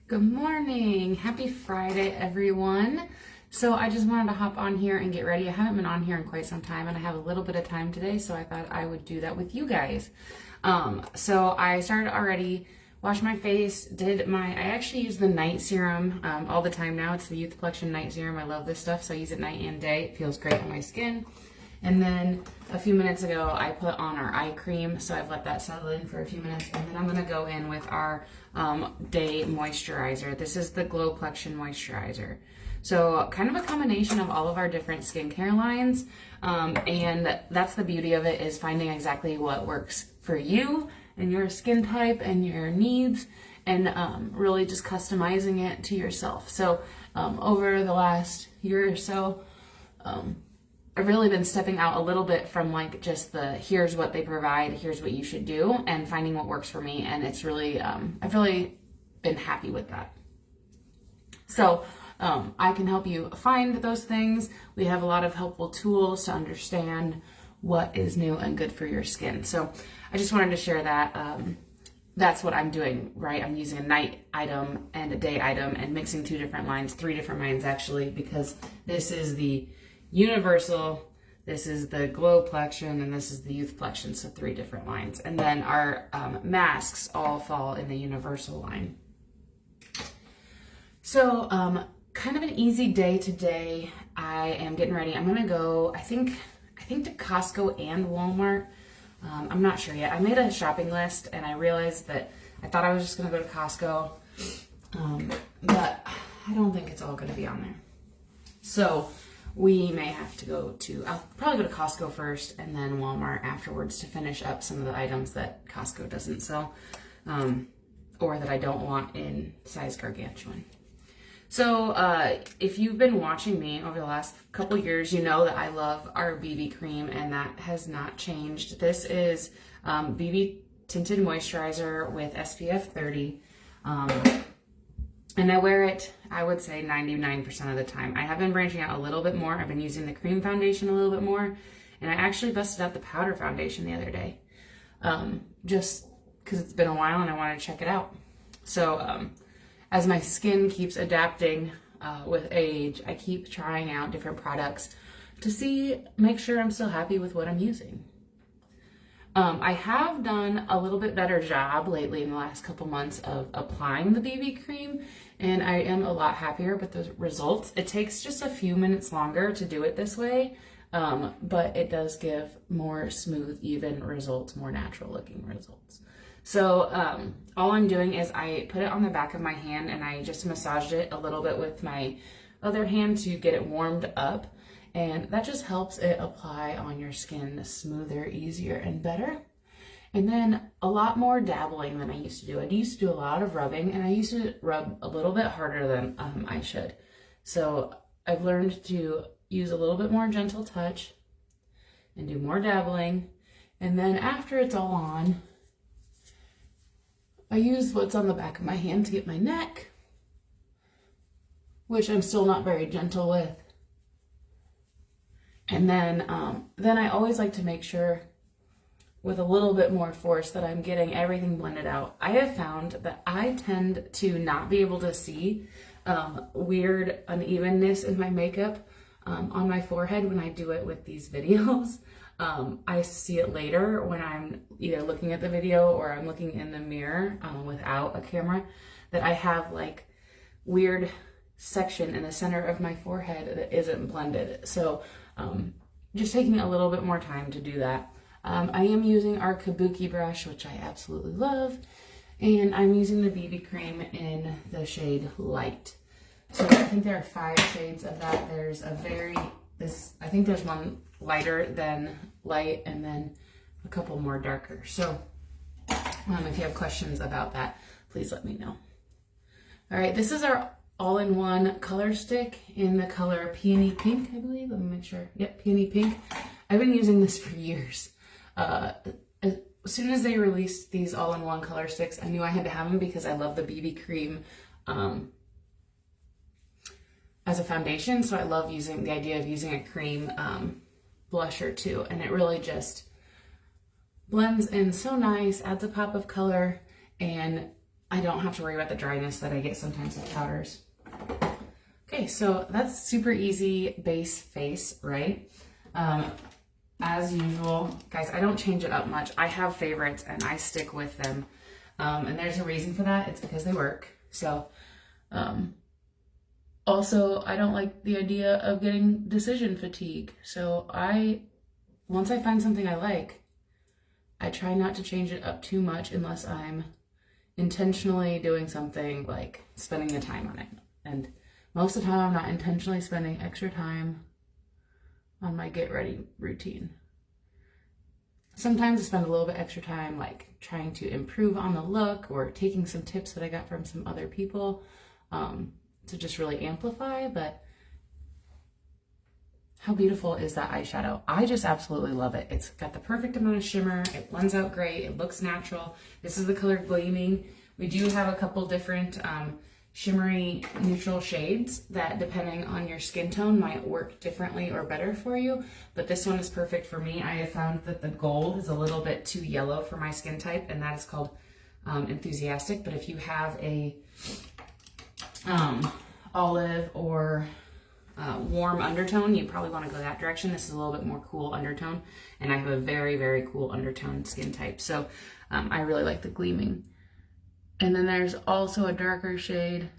Good morning. Happy Friday, everyone. So I just wanted to hop on here and get ready. I haven't been on here in quite some time and I have a little bit of time today, so I thought I would do that with you guys. So I started already, washed my face, I actually use the night serum all the time now. It's the Youth Collection Night Serum. I love this stuff, so I use it night and day. It feels great on my skin. And then a few minutes ago, I put on our eye cream, so I've let that settle in for a few minutes. And then I'm going to go in with our day moisturizer. This is the Glow Plexion Moisturizer. So kind of a combination of all of our different skincare lines. And that's the beauty of it, is finding exactly what works for you and your skin type and your needs, and really just customizing it to yourself. So over the last year or so, I've really been stepping out a little bit from like just the here's what they provide, here's what you should do, and finding what works for me. And it's really, I've really been happy with that. So I can help you find those things. We have a lot of helpful tools to understand what is new and good for your skin. So I just wanted to share that. That's what I'm doing, right? I'm using a night item and a day item and mixing two different lines, three different lines actually, because this is the Universal, this is the Glow Plexion, and this is the Youth Plexion, so three different lines. And then our masks all fall in the Universal line. So kind of an easy day today. I am getting ready. I'm gonna go, I think to Costco and Walmart. I'm not sure yet. I made a shopping list and I realized that I thought I was just gonna go to Costco, but I don't think it's all gonna be on there. So we may have to I'll probably go to Costco first and then Walmart afterwards to finish up some of the items that Costco doesn't sell, or that I don't want in size gargantuan. So if you've been watching me over the last couple years, you know that I love our BB cream, and that has not changed. This is BB Tinted Moisturizer with SPF 30. And I wear it, I would say 99% of the time. I have been branching out a little bit more. I've been using the cream foundation a little bit more. And I actually busted out the powder foundation the other day. Just because it's been a while and I wanted to check it out. So as my skin keeps adapting with age, I keep trying out different products to make sure I'm still happy with what I'm using. I have done a little bit better job lately in the last couple months of applying the BB cream, and I am a lot happier with the results. It takes just a few minutes longer to do it this way, but it does give more smooth, even results, more natural looking results. So all I'm doing is I put it on the back of my hand and I just massaged it a little bit with my other hand to get it warmed up. And that just helps it apply on your skin smoother, easier, and better. And then a lot more dabbling than I used to do. I used to do a lot of rubbing, and I used to rub a little bit harder than I should. So I've learned to use a little bit more gentle touch and do more dabbling. And then after it's all on, I use what's on the back of my hand to get my neck, which I'm still not very gentle with. And then I always like to make sure with a little bit more force that I'm getting everything blended out. I have found that I tend to not be able to see weird unevenness in my makeup on my forehead when I do it with these videos. I see it later when I'm either looking at the video or I'm looking in the mirror without a camera, that I have like weird section in the center of my forehead that isn't blended. So just taking a little bit more time to do that. I am using our Kabuki brush, which I absolutely love, and I'm using the BB cream in the shade Light. So I think there are 5 shades of that. There's I think there's one lighter than Light, and then a couple more darker. So if you have questions about that, please let me know. All right, this is our all-in-one color stick in the color Peony Pink, I believe. Let me make sure. Yep, Peony Pink. I've been using this for years. As soon as they released these all-in-one color sticks, I knew I had to have them because I love the BB cream as a foundation. So I love using the idea of using a cream blusher too. And it really just blends in so nice, adds a pop of color, and I don't have to worry about the dryness that I get sometimes with powders. Okay, so that's super easy base face, right? As usual, guys, I don't change it up much. I have favorites and I stick with them. And there's a reason for that. It's because they work. So, also, I don't like the idea of getting decision fatigue. So once I find something I like, I try not to change it up too much unless I'm intentionally doing something like spending the time on it. And most of the time I'm not intentionally spending extra time on my get ready routine. Sometimes I spend a little bit extra time like trying to improve on the look or taking some tips that I got from some other people to just really amplify. But how beautiful is that eyeshadow? I just absolutely love it. It's got the perfect amount of shimmer. It blends out great. It looks natural. This is the color Gleaming. We do have a couple different shimmery neutral shades that, depending on your skin tone, might work differently or better for you. But this one is perfect for me. I have found that the gold is a little bit too yellow for my skin type, and that is called Enthusiastic. But if you have a olive or warm undertone, you probably want to go that direction. This is a little bit more cool undertone, and I have a very, very cool undertone skin type. So I really like the Gleaming. And then there's also a darker shade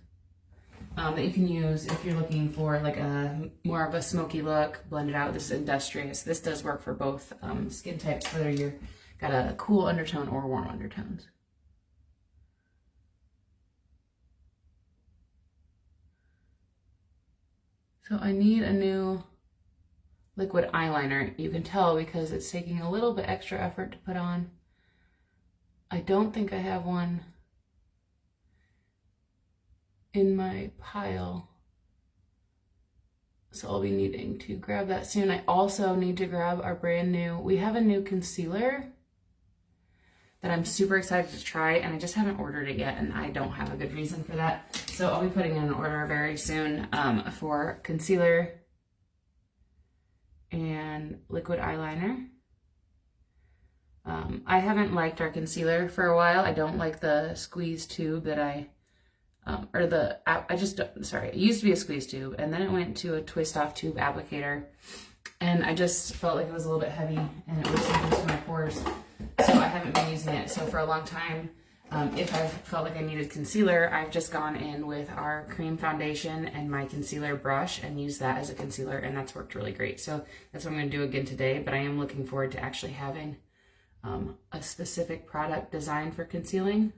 that you can use if you're looking for like a more of a smoky look, blended out. This is Industrious. This does work for both skin types, whether you're got a cool undertone or warm undertones. So I need a new liquid eyeliner. You can tell because it's taking a little bit extra effort to put on. I don't think I have one in my pile, so I'll be needing to grab that soon. I also need to grab our brand new, we have a new concealer that I'm super excited to try, and I just haven't ordered it yet, and I don't have a good reason for that. So I'll be putting in an order very soon for concealer and liquid eyeliner. I haven't liked our concealer for a while. I don't like the squeeze tube that it used to be a squeeze tube, and then it went to a twist off tube applicator, and I just felt like it was a little bit heavy and it was sinking into my pores, so I haven't been using it. So for a long time, if I've felt like I needed concealer, I've just gone in with our cream foundation and my concealer brush and used that as a concealer, and that's worked really great. So that's what I'm going to do again today, but I am looking forward to actually having a specific product designed for concealing.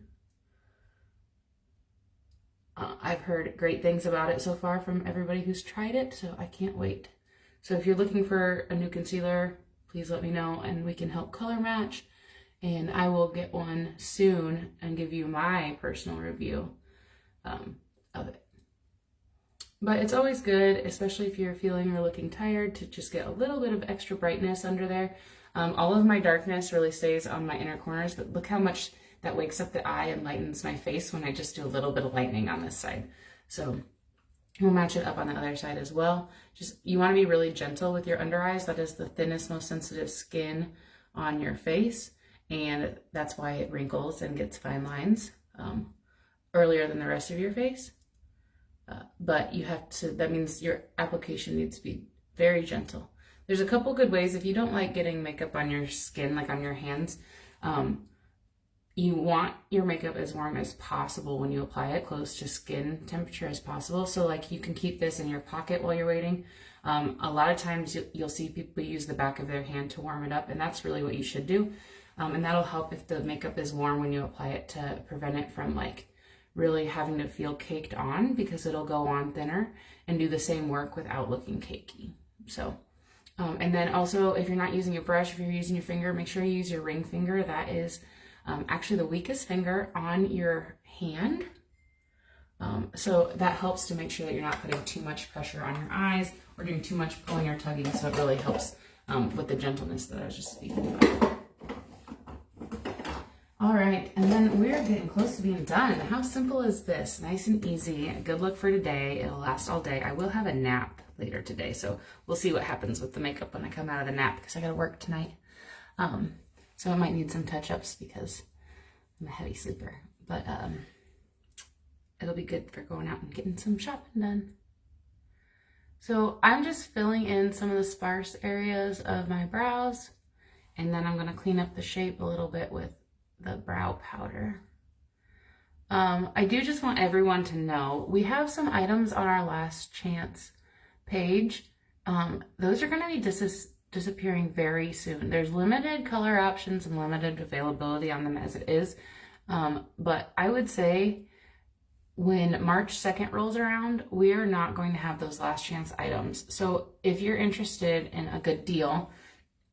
I've heard great things about it so far from everybody who's tried it, so I can't wait. So if you're looking for a new concealer, please let me know and we can help color match, and I will get one soon and give you my personal review of it. But it's always good, especially if you're feeling or looking tired, to just get a little bit of extra brightness under there. All of my darkness really stays on my inner corners, but look how much that wakes up the eye and lightens my face when I just do a little bit of lightening on this side. So we'll match it up on the other side as well. You want to be really gentle with your under eyes. That is the thinnest, most sensitive skin on your face, and that's why it wrinkles and gets fine lines earlier than the rest of your face. But that means your application needs to be very gentle. There's a couple good ways. If you don't like getting makeup on your skin, like on your hands, you want your makeup as warm as possible when you apply it, close to skin temperature as possible. So like you can keep this in your pocket while you're waiting. A lot of times you'll see people use the back of their hand to warm it up, and that's really what you should do. And that'll help if the makeup is warm when you apply it, to prevent it from like really having to feel caked on, because it'll go on thinner and do the same work without looking cakey. So, and then also if you're not using your brush, if you're using your finger, make sure you use your ring finger. That is actually the weakest finger on your hand. So that helps to make sure that you're not putting too much pressure on your eyes or doing too much pulling or tugging. So it really helps with the gentleness that I was just speaking about. All right, and then we're getting close to being done. How simple is this? Nice and easy. A good look for today. It'll last all day. I will have a nap later today, so we'll see what happens with the makeup when I come out of the nap, because I gotta work tonight. So I might need some touch-ups because I'm a heavy sleeper. But it'll be good for going out and getting some shopping done. So I'm just filling in some of the sparse areas of my brows, and then I'm going to clean up the shape a little bit with the brow powder. I do just want everyone to know we have some items on our last chance page. Those are going to be disappearing very soon. There's limited color options and limited availability on them as it is. But I would say when March 2nd rolls around, we are not going to have those last chance items. So if you're interested in a good deal,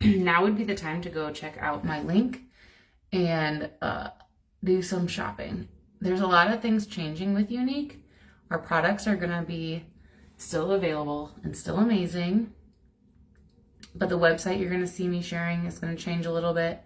now would be the time to go check out my link and do some shopping. There's a lot of things changing with Younique. Our products are going to be still available and still amazing. But the website you're going to see me sharing is going to change a little bit.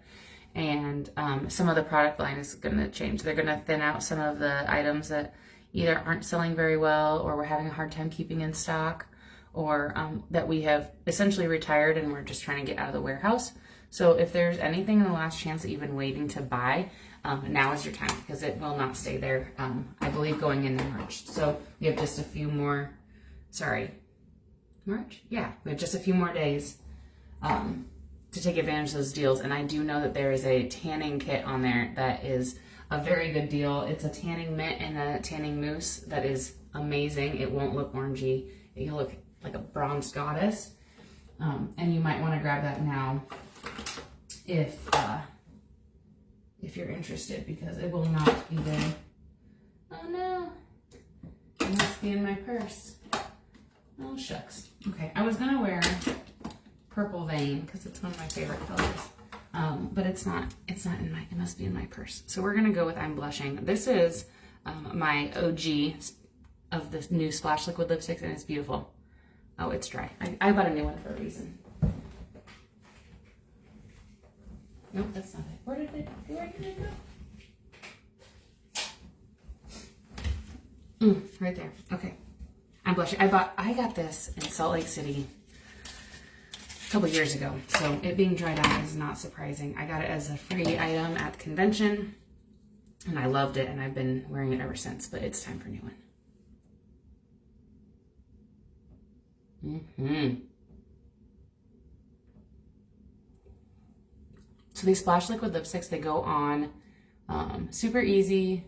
And some of the product line is going to change. They're going to thin out some of the items that either aren't selling very well or we're having a hard time keeping in stock, or that we have essentially retired and we're just trying to get out of the warehouse. So if there's anything in the last chance that you've been waiting to buy, now is your time, because it will not stay there, I believe, going into March. So we have just a few more, March? Yeah, we have just a few more days to take advantage of those deals. And I do know that there is a tanning kit on there that is a very good deal. It's a tanning mitt and a tanning mousse that is amazing. It won't look orangey. It'll look like a bronze goddess. And you might want to grab that now if you're interested, because it will not be there. Oh no, it must be in my purse. Oh shucks. Okay, I was gonna wear Purple Vein because it's one of my favorite colors, but it's not in my, it must be in my purse. So we're gonna go with I'm Blushing. This is my OG of this new Splash Liquid lipsticks, and it's beautiful. Oh, it's dry. I bought a new one for a reason. Nope, that's not it. Where did it go? Right there. Okay. I'm Blushing. I got this in Salt Lake City a couple years ago, so it being dried out is not surprising. I got it as a free item at the convention, and I loved it, and I've been wearing it ever since, but it's time for a new one. So these Splash Liquid lipsticks, they go on super easy.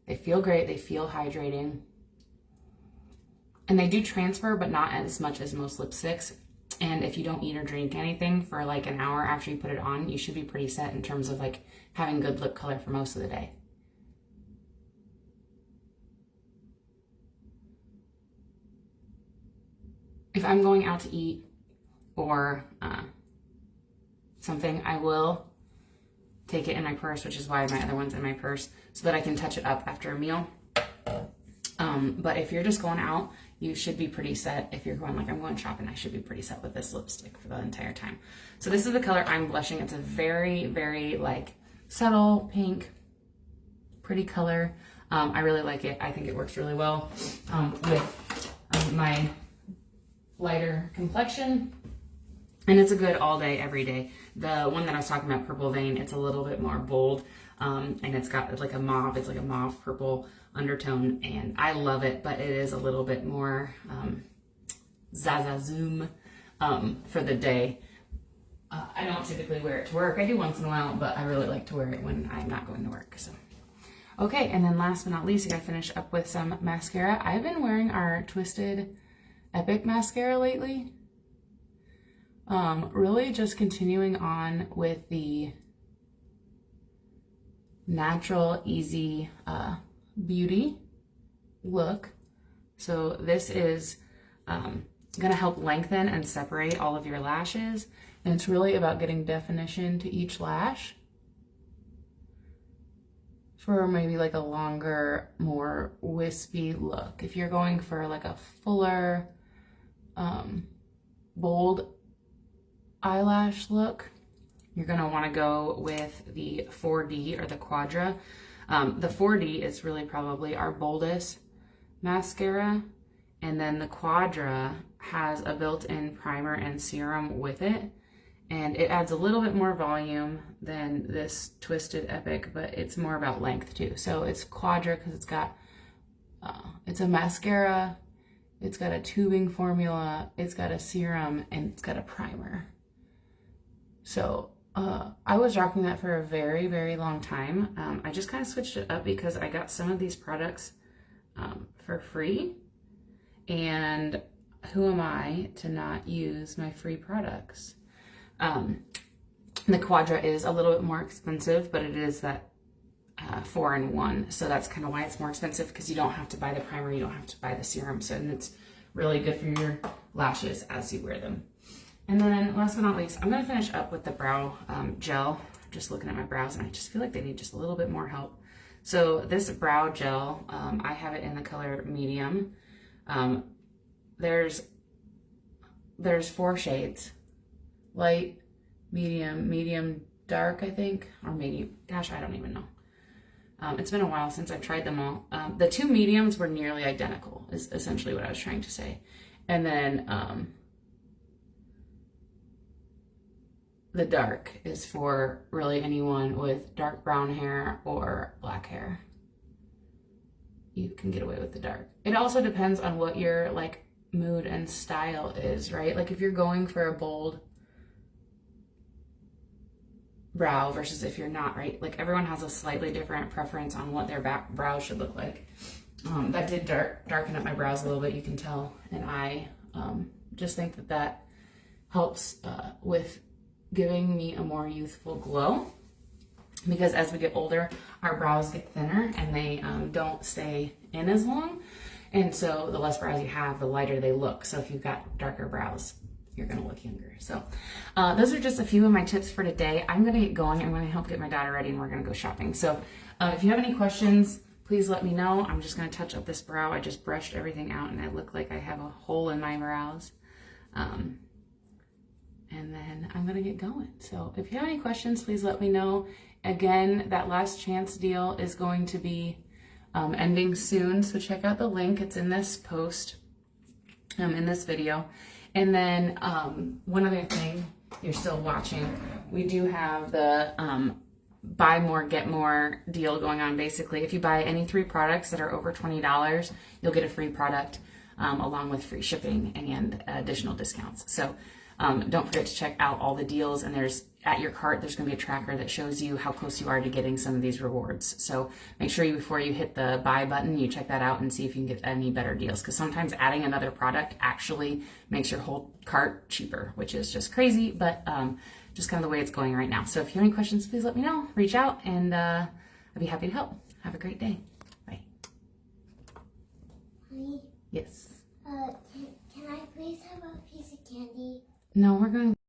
They feel great. They feel hydrating. And they do transfer, but not as much as most lipsticks. And if you don't eat or drink anything for like an hour after you put it on, you should be pretty set in terms of like having good lip color for most of the day. If I'm going out to eat or something, I will take it in my purse, which is why my other one's in my purse, so that I can touch it up after a meal. But if you're just going out, you should be pretty set. If you're going like I'm going shopping, I should be pretty set with this lipstick for the entire time. So this is the color I'm Blushing. It's a very, very like subtle pink, pretty color. I really like it. I think it works really well with my lighter complexion, and it's a good all day, every day. The one that I was talking about, Purple Vein, it's a little bit more bold, and it's got like a mauve, it's like a mauve purple undertone, and I love it, but it is a little bit more zazazoom for the day. I don't typically wear it to work. I do once in a while, but I really like to wear it when I'm not going to work. So okay, and then last but not least, I gotta finish up with some mascara. I've been wearing our Twisted Epic mascara lately. Really just continuing on with the natural, easy beauty look. So this is gonna help lengthen and separate all of your lashes, and it's really about getting definition to each lash for maybe like a longer, more wispy look. If you're going for like a fuller, bold eyelash look, you're gonna wanna go with the 4D or the Quadra. The 4D is really probably our boldest mascara, and then the Quadra has a built-in primer and serum with it, and it adds a little bit more volume than this Twisted Epic, but it's more about length too. So it's Quadra because it's got, it's a mascara, it's got a tubing formula, it's got a serum, and it's got a primer. So I was rocking that for a very, very long time. I just kind of switched it up because I got some of these products for free, and who am I to not use my free products? The Quadra is a little bit more expensive, but it is that 4-in-1, so that's kind of why it's more expensive, because you don't have to buy the primer, you don't have to buy the serum, so and it's really good for your lashes as you wear them. And then last but not least, I'm going to finish up with the brow gel. Just looking at my brows, and I just feel like they need just a little bit more help. So this brow gel, I have it in the color medium. There's 4 shades: light, medium, medium dark, I think, or medium. Gosh, I don't even know. It's been a while since I've tried them all. The 2 mediums were nearly identical, is essentially what I was trying to say. And then the dark is for really anyone with dark brown hair or black hair. You can get away with the dark. It also depends on what your like mood and style is, right? Like if you're going for a bold brow versus if you're not, right? Like everyone has a slightly different preference on what their brows should look like. That did darken up my brows a little bit, you can tell, and I just think that that helps with giving me a more youthful glow, because as we get older, our brows get thinner and they don't stay in as long, and so the less brows you have, the lighter they look. So if you've got darker brows, you're gonna look younger. So those are just a few of my tips for today. I'm gonna get going. I'm gonna help get my daughter ready, and we're gonna go shopping. So if you have any questions, please let me know. I'm just gonna touch up this brow. I just brushed everything out and I look like I have a hole in my brows. And then I'm gonna get going. So if you have any questions, please let me know. Again, that last chance deal is going to be ending soon. So check out the link. It's in this post, in this video. And then one other thing, you're still watching, we do have the buy more, get more deal going on. Basically, if you buy any 3 products that are over $20, you'll get a free product along with free shipping and additional discounts. So don't forget to check out all the deals, and there's at your cart, there's going to be a tracker that shows you how close you are to getting some of these rewards. So make sure before you hit the buy button, you check that out and see if you can get any better deals, because sometimes adding another product actually makes your whole cart cheaper, which is just crazy, but just kind of the way it's going right now. So if you have any questions, please let me know, reach out, and I'd be happy to help. Have a great day. Bye. Honey? Yes. Can I please have a piece of candy? No, we're going